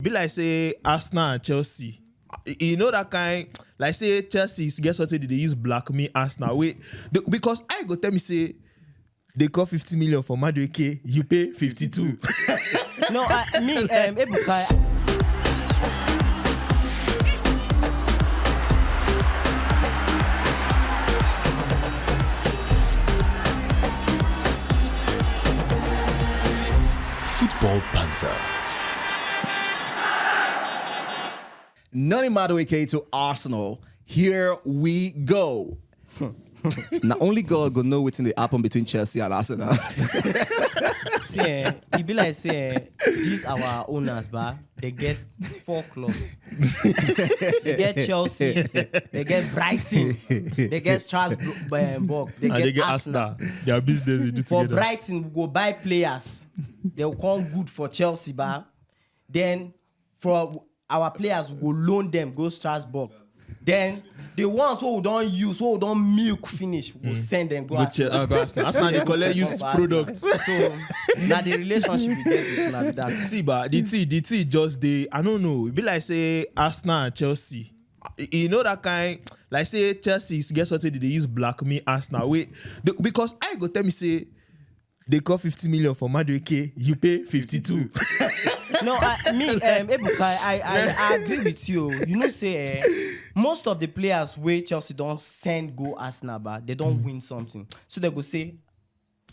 Be like say Arsenal and Chelsea. You know that kind, like say Chelsea get something they use black me Arsenal. Because I go tell me say they got 50 million for Madueke, you pay 52. No, Ebuka. Football Banter. Noni Madueke to Arsenal. Here we go. Now only God go know what's in the happen between Chelsea and Arsenal. See, it be like say these our owners, they get 4 clubs. They get Chelsea, they get Brighton, they get Strasbourg, they get Arsenal. Their business they do For together. Brighton, we go buy players. They'll come good for Chelsea, Then for our players, we go loan them, go Strasbourg. Then the ones who we don't use, who we don't milk finish, we'll send them go Arsenal. Arsenal they collect used products. So now the relationship we get is like that. See, but the T just I don't know. It be like say Arsenal and Chelsea. You know that kind, like say Chelsea get something they use black me Arsenal. Because I go tell me say they got 50 million for Madueke, you pay 52. No, Ebuka, I agree with you. You know, say most of the players where Chelsea don't send go Arsenal, they don't win something. So they go say,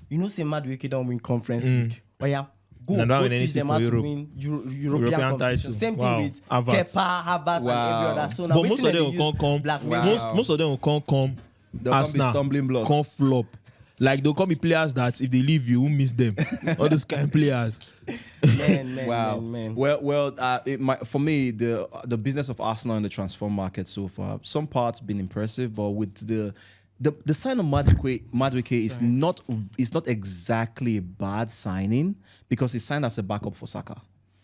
you know, say Madueke don't win Conference League. But yeah, go teach them how to win European competition. Same thing with Kepa, Havertz, and every other. So now, but most of them will come. Most of them will come. They'll Arsenal come be stumbling block. Come flop. Like they'll come be players that if they leave you, won't miss them. All those kind of players. Man. Well, for me, the business of Arsenal in the transfer market so far, some parts been impressive, but with the sign of Madueke is not exactly a bad signing because he's signed as a backup for Saka,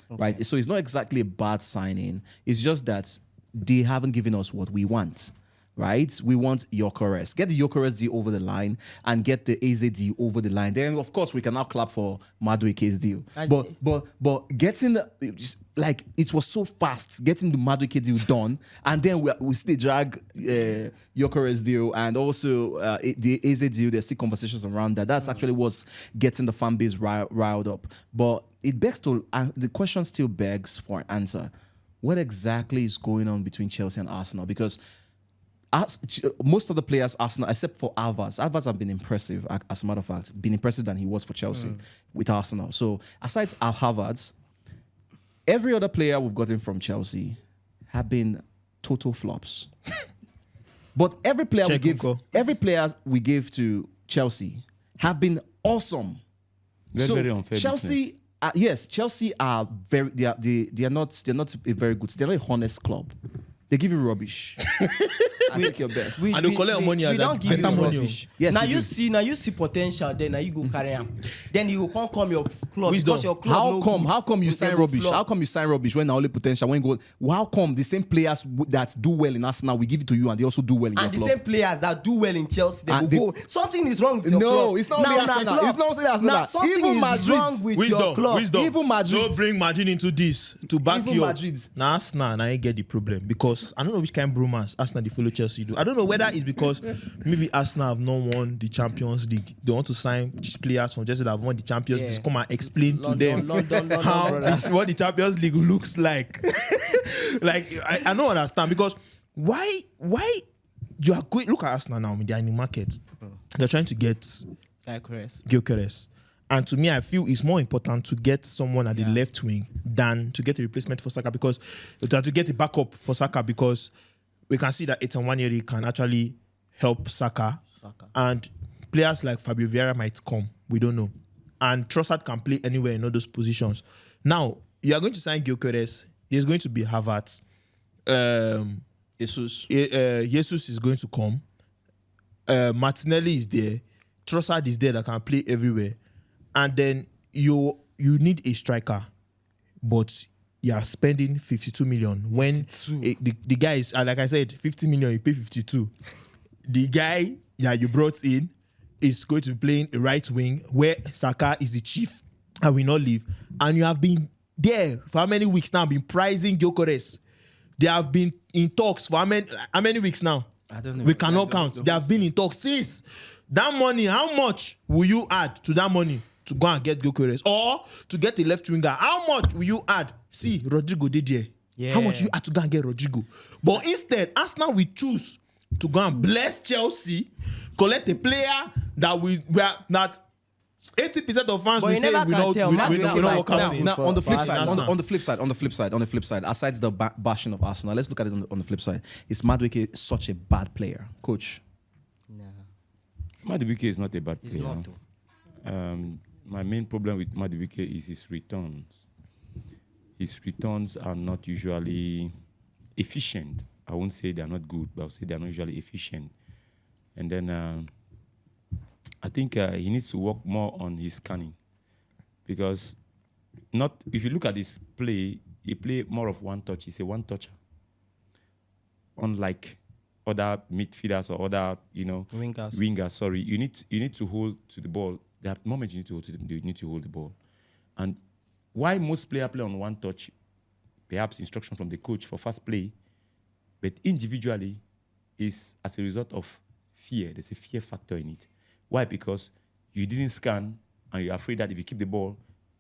right? So it's not exactly a bad signing. It's just that they haven't given us what we want. Right, we want Gyökeres. Get the Gyökeres deal over the line and get the AZ deal over the line. Then, of course, we can now clap for Madueke's deal. But getting it was so fast getting the Madueke deal done, and then we still drag Gyökeres deal and also the AZ deal. There's still conversations around that. That's actually what's getting the fan base riled up. But it begs to the question still begs for an answer. What exactly is going on between Chelsea and Arsenal? Because most of the players, Arsenal, except for Havertz have been impressive, as a matter of fact, been impressive than he was for Chelsea with Arsenal. So, aside Havertz, every other player we've gotten from Chelsea have been total flops. But every player we give to Chelsea have been awesome. Very unfair Chelsea, Chelsea are they are not a very good. They're not a honest club. They give you rubbish. And take your best. And they collect money as don't give better you money. rubbish. Yes, now you see potential. Then now you go carry him. Then you can't come your club Wisdom. because your club. How come you sign rubbish? How come you sign rubbish when only potential? When you go, how come the same players that do well in Arsenal we give it to you and they also do well in your and club? The same players that do well in Chelsea they And go. Something is wrong with your club. No, it's not only Arsenal. It's not only Arsenal. Now something Even is Madrid. wrong with your club. Even Madrid. Don't bring Madrid into this to back Even you up. Madrid. Now Arsenal, I get the problem because I don't know which kind of bromance Arsenal they follow Chelsea do. I don't know whether it's because maybe Arsenal have not won the Champions League. They want to sign players from Chelsea that have won the Champions League to come and explain to them how what the Champions League looks like. I don't understand because why you are going? Look at Arsenal now. They are in the market. They're trying to get Gyökeres. And to me, I feel it's more important to get someone at the left wing than to get a replacement for Saka because to get a backup for Saka because we can see that Ethan Nwanery can actually help Saka. And players like Fabio Vieira might come. We don't know. And Trossard can play anywhere in all those positions. Now, you are going to sign Gyökeres. There's going to be Havertz. Jesus is going to come. Martinelli is there. Trossard is there that can play everywhere. And then you need a striker. But you are spending 52 million when the guy is, like I said, 50 million, you pay 52. The guy you brought in is going to be playing a right wing where Saka is the chief and will not leave. And you have been there for how many weeks now been pricing Gyökeres. They have been in talks for how many weeks now? I don't know. We cannot count. They have been in talks since. That money, how much will you add to that money to go and get Gyökeres? Or to get a left winger, how much will you add? See, Rodrigo did here. Yeah. How much you add to go and get Rodrigo? But instead, Arsenal will choose to go and bless Chelsea, collect a player that 80% of fans But will you say never we can don't tell. we Man, don't we work don't out. like Now, for on the flip Arsenal. side, on the flip side, aside the bashing of Arsenal, let's look at it on the flip side. Is Madueke such a bad player, coach? Nah, Madueke is not a bad it's player. not. Though. My main problem with Madueke is his returns. His returns are not usually efficient. I won't say they are not good, but I'll say they are not usually efficient. And then I think he needs to work more on his scanning, because if you look at his play, he play more of one touch. He's a one-toucher, unlike other midfielders or other wingers. Sorry, you need to hold to the ball. The moment you need to hold the ball, and why most players play on one touch, perhaps instruction from the coach for fast play, but individually is as a result of fear. There's a fear factor in it. Why? Because you didn't scan and you're afraid that if you keep the ball,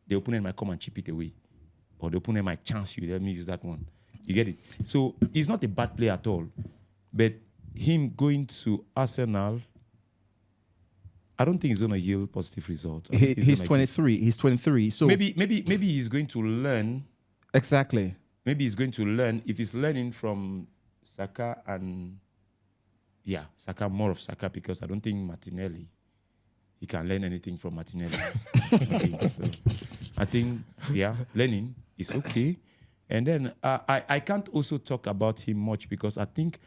the opponent might come and chip it away. Or the opponent might chance you. Let me use that one. You get it? So he's not a bad player at all. But him going to Arsenal, I don't think he's going to yield positive results. He's 23. He's 23. So maybe he's going to learn. Exactly. Maybe he's going to learn. If he's learning from Saka and... Yeah, Saka, more of Saka, because I don't think Martinelli, he can learn anything from Martinelli. Okay, so I think, learning is okay. And then I can't also talk about him much, because I think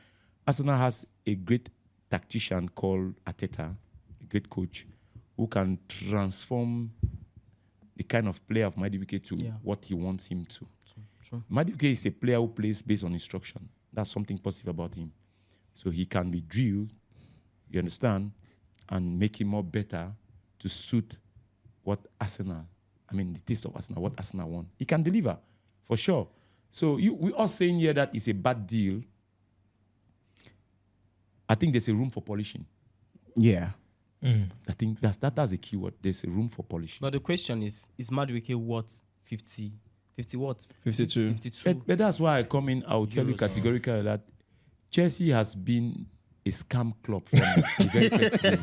Arsenal has a great tactician called Arteta, a great coach, who can transform the kind of player of Madueke to what he wants him to. True. Madueke is a player who plays based on instruction. That's something positive about him. So he can be drilled, you understand, and make him more better to suit what Arsenal, the taste of Arsenal, what Arsenal want. He can deliver, for sure. So we are saying here that it's a bad deal. I think there's a room for polishing. Yeah. I think that's a key word. There's a room for polishing. But the question is Madueke worth 50 what? 52. 52. But that's why I come in, I will tell you categorically that Chelsea has been a scam club from the very first day.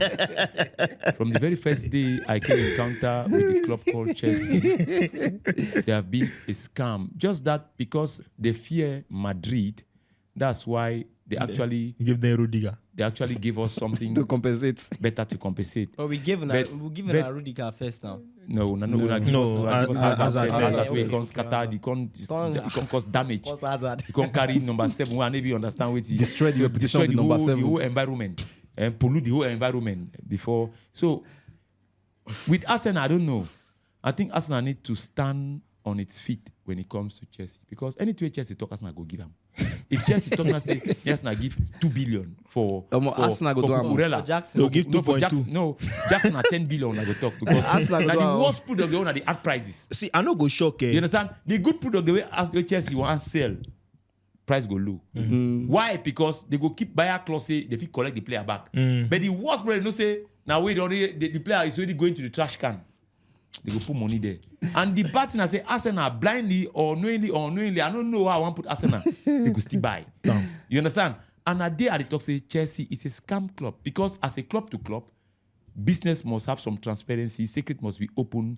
From the very first day I came in encounter with a club called Chelsea, they have been a scam. Just that because they fear Madrid, that's why they actually give them Rudiger. They actually give us something To compensate. better to compensate. But we'll give a Rudiger first now. No. Hazard way can scatter, he can cause damage. What's Hazard? He can carry number 7. We never understand what he Destroy the reputation of the number 7. The whole environment and pollute the whole environment before. So with Arsenal, I don't know. I think Arsenal need to stand on its feet when it comes to Chelsea, because anything Chelsea talk, Arsenal go give them. If Chelsea talk and say Arsenal give 2 billion for Arsenal go do Cucurella, Jackson. They'll give 2.2. No, Jackson at 10 billion I go talk, because Arsenal go now do the am. worst product they own are the ad prices. See, I no go shock. You understand? The good product the way Chelsea want to sell, price go low. Why? Because they go keep buyer clause, say they fit collect the player back. But the worst product, say now wait, the player is already going to the trash can. They go put money there. And the bad thing I say, Arsenal blindly or unknowingly, I don't know how I want to put Arsenal. They go still buy. You understand? And a day at the talk say Chelsea is a scam club, because as a club to club, business must have some transparency, secret must be open.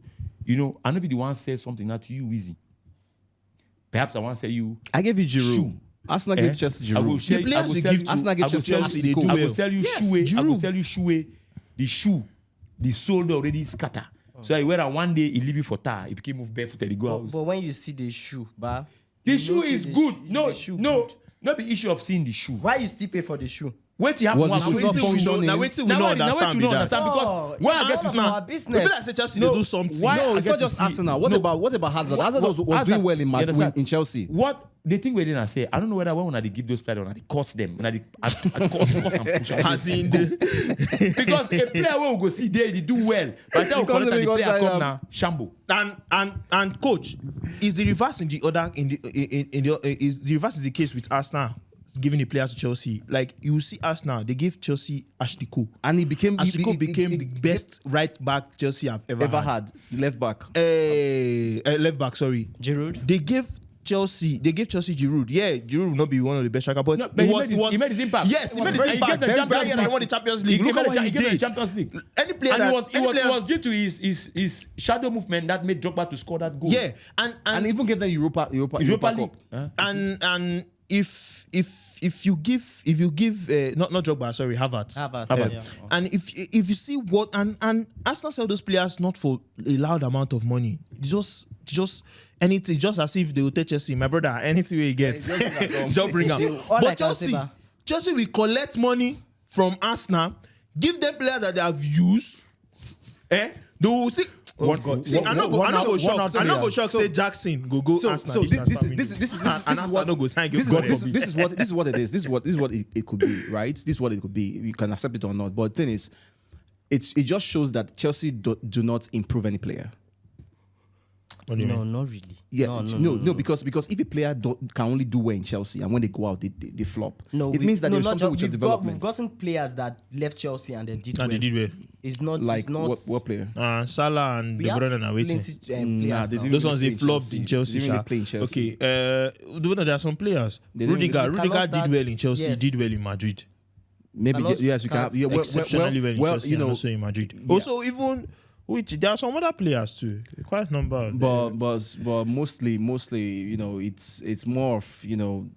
I know if you want to say something that to you easy. Perhaps I want to say you. I gave you Giroud. Shoe. Arsenal gave Chelsea Giroud. Arsenal gave Chelsea Chelsea, they do I well. will sell you shoe. I will sell you shoe. The shoe, the sole already scatter. So you wear it one day, he leave you for tar. If you can move barefooted, he go out. But when you see the shoe, The shoe is good. No, not the issue of seeing the shoe. Why you still pay for the shoe? Wait, you have Was one. the football function Now in- wait till we don't understand with that. Because why I guess it's our business. Maybe I say Chelsea No, they do something. why- No, I it's get not to just see- Arsenal. What No. about Hazard? Hazard was Hazard- doing well you understand? in Chelsea. What the thing we didn't say, I don't know whether when they give those players, when they cost them, when they cost and push them. As in the, Because a player will go see there, they do well. By the time we collect and the because player I, come now, shamble. and coach, is the reverse in the other is the reverse is the case with Arsenal giving the players to Chelsea. Like you see Arsenal, they give Chelsea Ashley Cole. And he became Ashley Cole became the best right back Chelsea have ever had left back. Left back, sorry. Giroud. They gave Chelsea Giroud. Yeah, Giroud will not be one of the best striker, but No, but he made his impact. Yes, he made his He impact. gave the Very Champions year League. he won the Champions League. He Look at what he gave the did. Champions League. Any player And that it was due to his shadow movement that made Drogba to score that goal. yeah, And even gave them Europa League. Cup. Huh? and if you give not Drogba, sorry, Havertz. Yeah. And if you see what and Arsenal sell those players not for a loud amount of money, just anything, just as if they will take Chelsea, my brother, anything he gets, just bring See, him. all I But can say, Chelsea will collect money from Arsenal, give them players that they have used, they will see. Oh God! See, I'm not go shock. Say Jackson go Arsenal. So this is what no go sign. this is what it is. This is what it could be, right? This is what it could be. You can accept it or not. But the thing is, it just shows that Chelsea do not improve any player. No, not really. Yeah, no, because if a player can only do well in Chelsea and when they go out they flop. No, it means that there's something with your we've development. gotten players that left Chelsea and they did well. They did well. It's not Like it's not, what player? Salah and we De have Bruyne are waiting. plenty, players they now. didn't Those really ones they play in flopped Chelsea. in Chelsea. They didn't really sha. play in Chelsea. Okay, there are some players. They didn't Rudiger really- did cannot well in Chelsea. yes. Did well in Madrid. Maybe Cannot- yes, you can. can't Yeah, Exceptionally well in Chelsea you and know, also in Madrid. yeah. Also, even there are some other players too. Quite a number. but mostly, you know, it's more of, you know,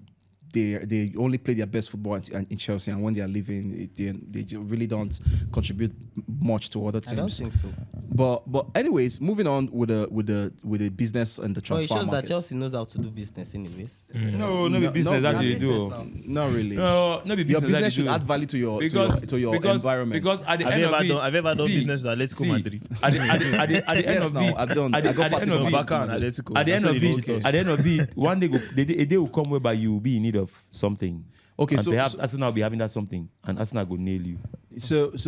they only play their best football in Chelsea, and when they are leaving, they really don't contribute much to other teams. I don't think so. But anyways, moving on with the business and the Well, it transfer shows that market. Chelsea knows how to do business anyways. No, no be business no, that you business do. now. Not really. No, no be Your business that business you should do. add value to your Because environment. Because at the Have end you of ever it, done? Have you ever done see, business with Atletico see, Madrid? At the end Yes, of now, it, I've done. At the I got end particular of it, Barca and Atletico. at the end of Absolutely it, ridiculous. at the end of it, one day a day will come whereby you will be in need of something. Okay, and so- perhaps so- Arsenal will be having that something, and Arsenal will nail you.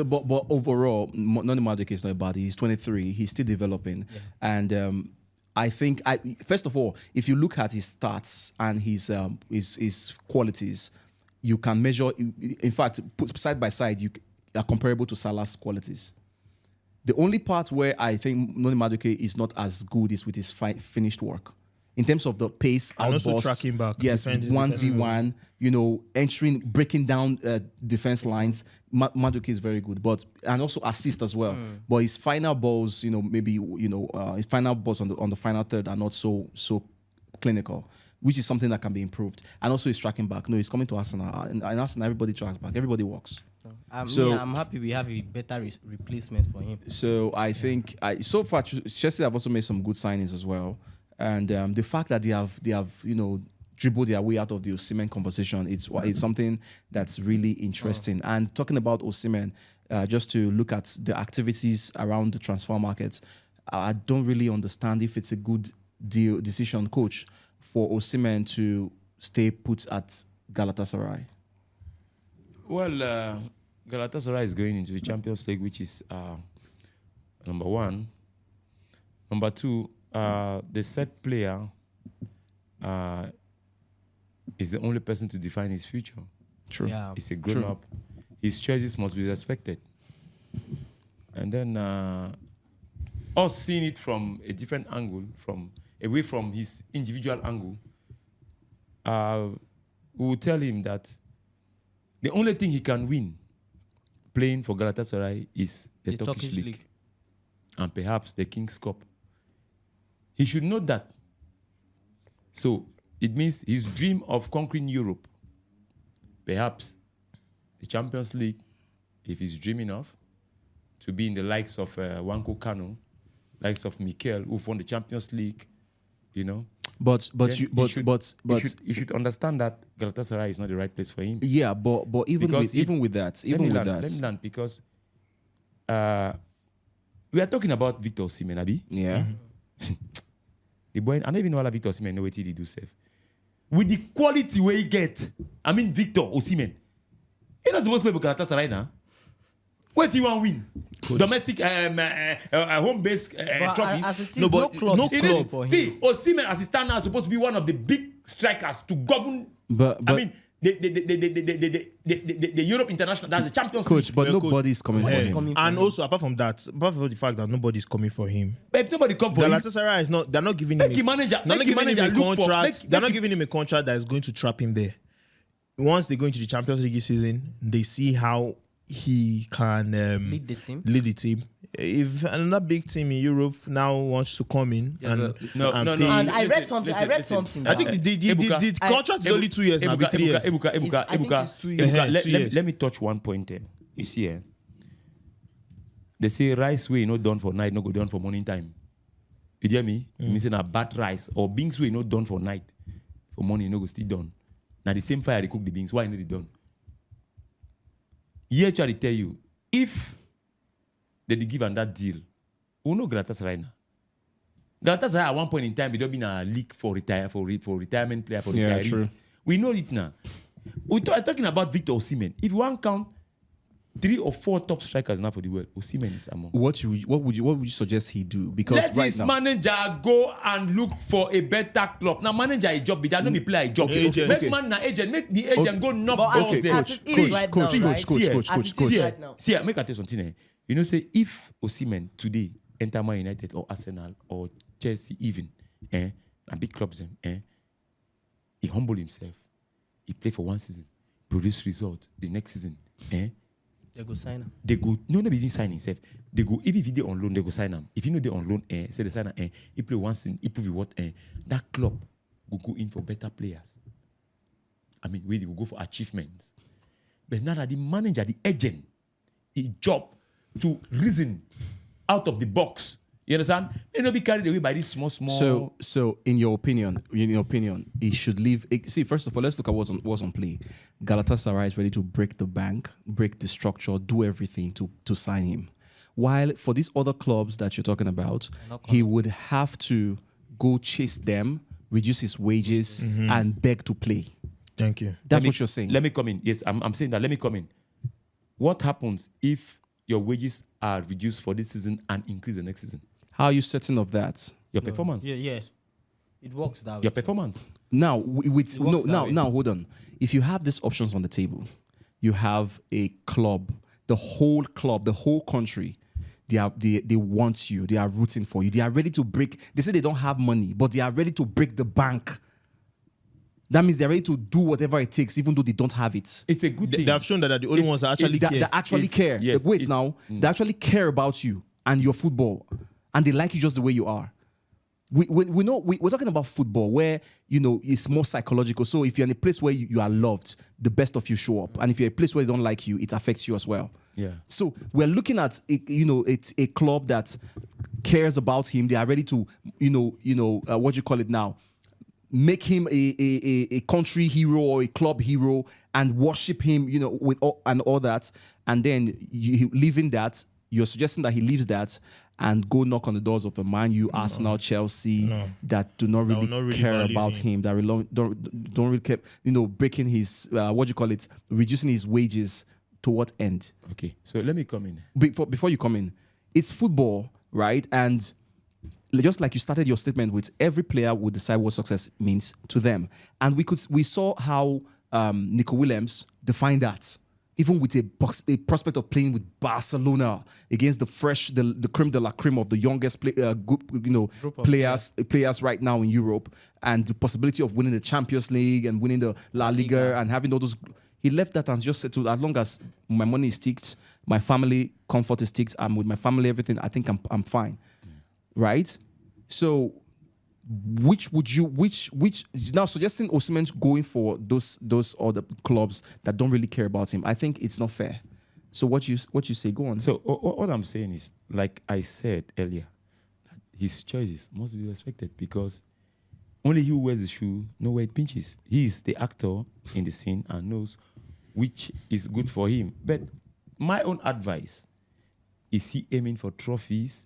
But overall, Noni Madueke is not bad. He's 23. He's still developing, and I think first of all, if you look at his stats and his qualities, you can measure. In fact, put side by side, you are comparable to Salah's qualities. The only part where I think Noni Madueke is not as good is with his finished work. In terms of the pace, And also outbursts, tracking back, yes, defending, 1v1, you know, breaking down defense lines. Madueke is very good, and also assist as well. But his final balls, you know, maybe his final balls on the final third are not so clinical, which is something that can be improved. And also his tracking back. No, he's coming to Arsenal, and Arsenal everybody tracks back, everybody walks. I'm happy we have a better replacement for him. So I think so far Chelsea have also made some good signings as well, and the fact that they have you know dribbled their way out of the Osimhen conversation, it's something that's really interesting. And talking about Osimhen, just to look at the activities around the transfer market, I don't really understand if it's a good decision, coach, for Osimhen to stay put at Galatasaray. Well, Galatasaray is going into the Champions League, which is number one. Number two, the set player is the only person to define his future. True. Yeah. He's a grown-up. His choices must be respected. And then us seeing it from a different angle, away from his individual angle, we will tell him that the only thing he can win playing for Galatasaray is the Turkish League. And perhaps the King's Cup. He should know that. So it means his dream of conquering Europe, perhaps the Champions League, if he's dreaming of, to be in the likes of Wanko Kano, likes of Mikel, who've won the Champions League, you know. But you should understand that Galatasaray is not the right place for him. Yeah, but even with that, let me land because we are talking about Victor Osimhen, Abi. Yeah. The boy, I don't even know how Victor Osimhen know what he do self. With the quality where he get, I mean Victor Osimhen, he not supposed to play for Galatasaray now. What do you want to win? Coach. Domestic, home-based trophies. As it is, no club for him. See, Osimhen as he stand now is supposed to be one of the big strikers to govern. But I mean, the Europe International, that's the Champions League. Coach, but nobody's coming for him. And also, apart from the fact that nobody's coming for him. But if nobody comes for him, Galatasaray is not. They're not giving him. They're not giving him a contract that is going to trap him there. Once they go into the Champions League season, they see how he can lead the team. If another big team in Europe now wants to come in and pay, and I read something. I think the contract is only 2 years now. 3 years. Let me touch one point there. You see, they say rice way not done for night, not go done for morning time. You hear me? Me say na bad rice or beans way not done for night, for morning no go still done. Now the same fire they cook the beans. Why not it done? Here try to tell you, if they give on that deal, we know Galatasaray now. Galatasaray at one point in time, they don't be in a league for retirement player for retirees. True. We know it now. We are talking about Victor Osimhen. If you want to count 3 or 4 top strikers now for the world, Osimhen is among. What would you suggest he do? Because let this manager go and look for a better club. Now manager a job, but that not be player a job. Make the agent go knock balls there. See, make I tell you something. You know, say if Osimhen today enter Man United or Arsenal or Chelsea even, and big clubs he humble himself. He play for one season, produce result the next season, They go sign him. They go, no, they didn't sign himself. They go, if they on loan, they go sign him. If you know they on loan, say they sign him, he play one season, he prove what, that club will go in for better players. I mean, where they will go for achievements. But now that the manager, the agent, his job to reason out of the box. You understand? They not be carried away by this small. So in your opinion, he should leave. See, first of all, let's look at what's on play. Galatasaray is ready to break the bank, break the structure, do everything to sign him. While for these other clubs that you're talking about, he would have to go chase them, reduce his wages, and beg to play. Thank you. That's what you're saying. Let me come in. Yes, I'm saying that. Let me come in. What happens if your wages are reduced for this season and increase the next season? How are you certain of that? Your performance. Yeah. It works that way. Your performance. Now, now, hold on. If you have these options on the table, you have a club, the whole country, they want you, they are rooting for you, they are ready to break. They say they don't have money, but they are ready to break the bank. That means they're ready to do whatever it takes, even though they don't have it. It's a good thing. They have shown that they're the only ones that actually care. That actually care. Yes, they actually care about you and your football, and they like you just the way you are. We know we're talking about football where it's more psychological. So if you're in a place where you are loved, the best of you show up, and if you're in a place where they don't like you, it affects you as well. Yeah. So we're looking at it's a club that cares about him. They are ready to what you call it now, make him a country hero or a club hero and worship him, with all that, and then leaving that. You're suggesting that he leaves that and go knock on the doors of a Man U, Arsenal, Chelsea that do not really care about him, that don't really care, breaking his reducing his wages to what end? Okay, so let me come in. Before you come in, it's football, right? And just like you started your statement with, every player would decide what success means to them, and we saw how Nico Williams defined that. Even with a prospect of playing with Barcelona against the creme de la creme of the youngest players right now in Europe, and the possibility of winning the Champions League and winning the La Liga and having all those, he left that and just said, as long as my money is ticked, my family comfort is ticked, I'm with my family, everything, I think I'm fine, right? So, which now suggesting Osimhen going for those other clubs that don't really care about him, I think it's not fair. So what you say? Go on. So what I'm saying is, like I said earlier, that his choices must be respected, because only he who wears the shoe knows where it pinches. He is the actor in the scene and knows which is good for him. But my own advice, is he aiming for trophies?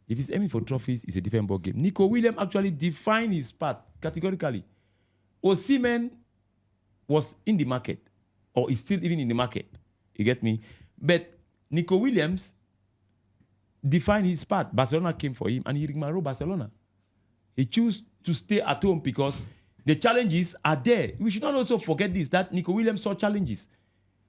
If he's aiming for trophies, it's a different ballgame. Nico Williams actually defined his path categorically. Osimhen was in the market, or is still even in the market. You get me? But Nico Williams defined his path. Barcelona came for him, and he rigmarole Barcelona. He chose to stay at home because the challenges are there. We should not also forget this, that Nico Williams saw challenges.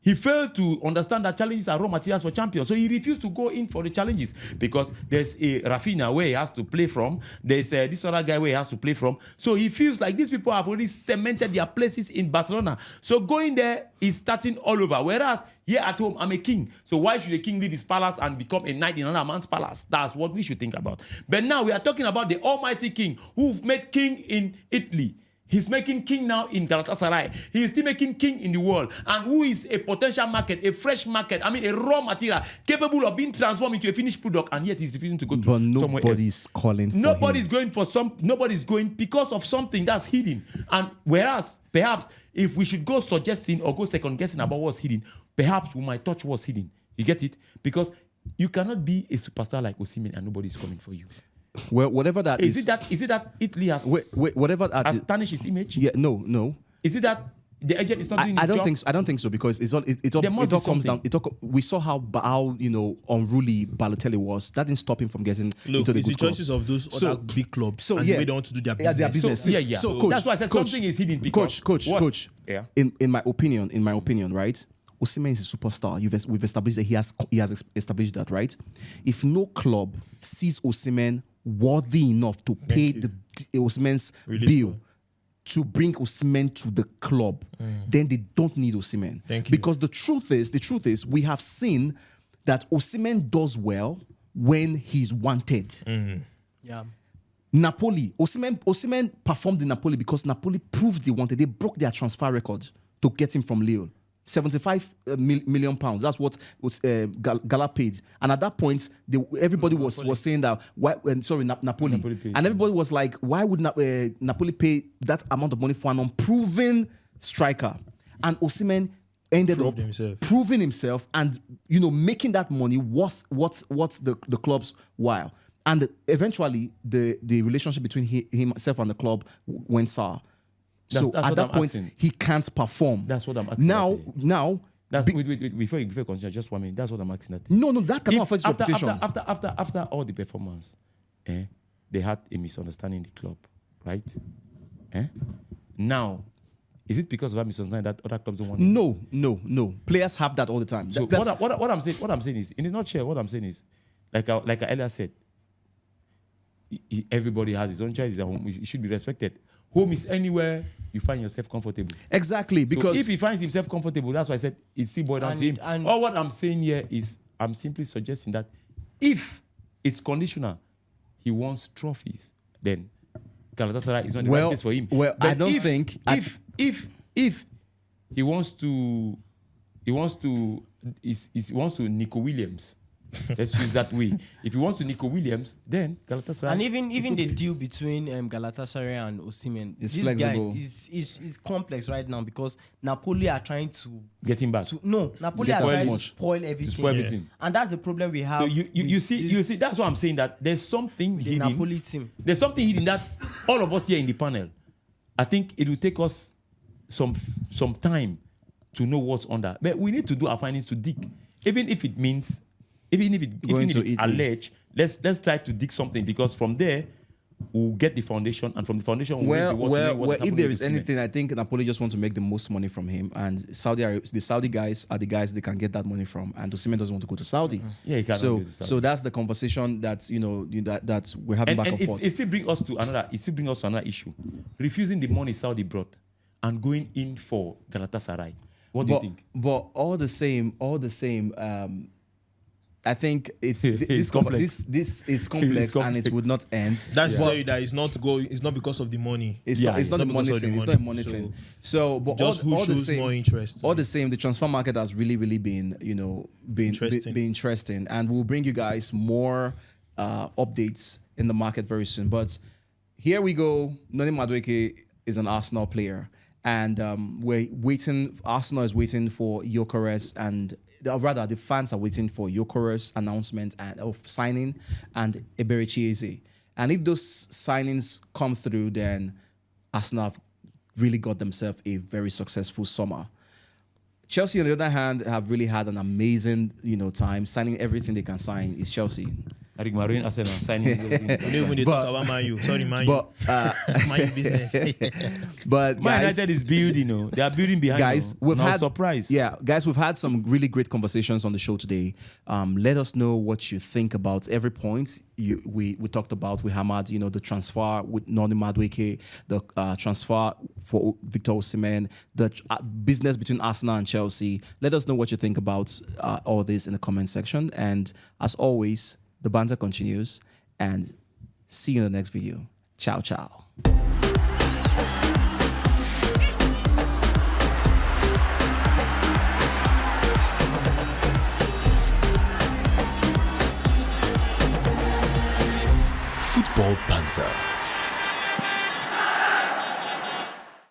He failed to understand that challenges are raw materials for champions. So he refused to go in for the challenges because there's a Rafinha where he has to play from. There's this other guy where he has to play from. So he feels like these people have already cemented their places in Barcelona. So going there is starting all over. Whereas here at home, I'm a king. So why should a king leave his palace and become a knight in another man's palace? That's what we should think about. But now we are talking about the almighty king who've made king in Italy. He's making king now in Galatasaray. He is still making king in the world. And who is a potential market, a fresh market, a raw material, capable of being transformed into a finished product, and yet he's refusing to go to somewhere else. But nobody's calling for Nobody's him. going for nobody's going because of something that's hidden. And whereas, perhaps, if we should go suggesting or go second guessing about what's hidden, perhaps we might touch what's hidden. You get it? Because you cannot be a superstar like Osimhen and nobody's coming for you. Well, whatever that is. Is it that Italy has whatever that has is, tarnished his image? Yeah, no. Is it that the agent is not doing his I don't job? think so. I don't think so because it all comes down. We saw how unruly Balotelli was. That didn't stop him from getting into the it's good the choices clubs. of those other big clubs. So and yeah, the way they want to do their business. their business. Yeah. So coach, that's why I said something is hidden. Because coach. Yeah. In my opinion, right? Osimhen is a superstar. We've established that he has established that, right? If no club sees Osimhen worthy enough to pay Osimhen's bill to bring Osimhen to the club, then they don't need Osimhen. Because the truth is, we have seen that Osimhen does well when he's wanted. Yeah. Napoli, Osimhen performed in Napoli because Napoli proved they wanted. They broke their transfer record to get him from Lille. 75 million pounds. That's what Gala paid. And at that point, everybody was saying that, Napoli. Paid. And everybody was like, why would Napoli pay that amount of money for an unproven striker? And Osimhen ended up proving himself and, making that money worth the club's while. And eventually, the relationship between himself and the club went sour. So at that point, he can't perform. That's what I'm asking. Now. Before you continue, just 1 minute. That's what I'm asking. No, that cannot affect your reputation. After all the performance, they had a misunderstanding in the club, right? Now, is it because of that misunderstanding that other clubs don't want? No. Players have that all the time. So what I'm saying is, in a nutshell, what I'm saying is, like I earlier said, everybody has his own choice. It should be respected. Home is anywhere you find yourself comfortable. Exactly, because if he finds himself comfortable, that's why I said it's still boiled down to him. All what I'm saying here is I'm simply suggesting that if it's conditional, he wants trophies, then Galatasaray is not the right place for him. Well, but I don't think if he wants to Nico Williams. Let's use that way. If he wants to Nico Williams, then Galatasaray. And even the deal between Galatasaray and Osimhen, is this flexible. guy is complex right now because Napoli are trying to get him back. Napoli are trying to spoil everything. Yeah. And that's the problem we have. So you see, that's what I'm saying, that there's something the hidden. Napoli team. There's something hidden that all of us here in the panel, I think it will take us some time to know what's under. But we need to do our findings to dig, even if it's alleged. Let's try to dig something, because from there we'll get the foundation, and from the foundation if there is anything, I think Napoli just want to make the most money from him, and the Saudi guys are the guys they can get that money from, and Osimhen doesn't want to go to Saudi. Yeah, he cannot go to Saudi. So that's the conversation that that we're having back and forth. It still brings us to another issue: refusing the money Saudi brought and going in for Galatasaray. What do you think? But all the same. I think this complex. This is complex and it would not end. That's why that it's not because of the money. It's not a money thing. It's not a money thing. So, but just all the shows same, more interest. All the same, the transfer market has really been interesting, and we'll bring you guys more updates in the market very soon. But here we go. Noni Madueke is an Arsenal player, and we're waiting. Arsenal is waiting for Gyökeres, and rather the fans are waiting for Gyökeres announcement and of signing and Eberechi. And if those signings come through, then Arsenal have really got themselves a very successful summer. Chelsea, on the other hand, have really had an amazing, time signing everything they can sign. Is Chelsea. I think Marine Arsenal signing. Even they talk about Man U. Sorry, Man U. Man U business. But Man guys, United is building. They are building behind. Guys, we've had surprise. Yeah, guys, we've had some really great conversations on the show today. Let us know what you think about every point we talked about. We hammered, the transfer with Noni Madueke, the transfer for Victor Osimhen, the business between Arsenal and Chelsea. Let us know what you think about all this in the comment section. And as always, the banter continues, and see you in the next video. Ciao, ciao. Football Banter.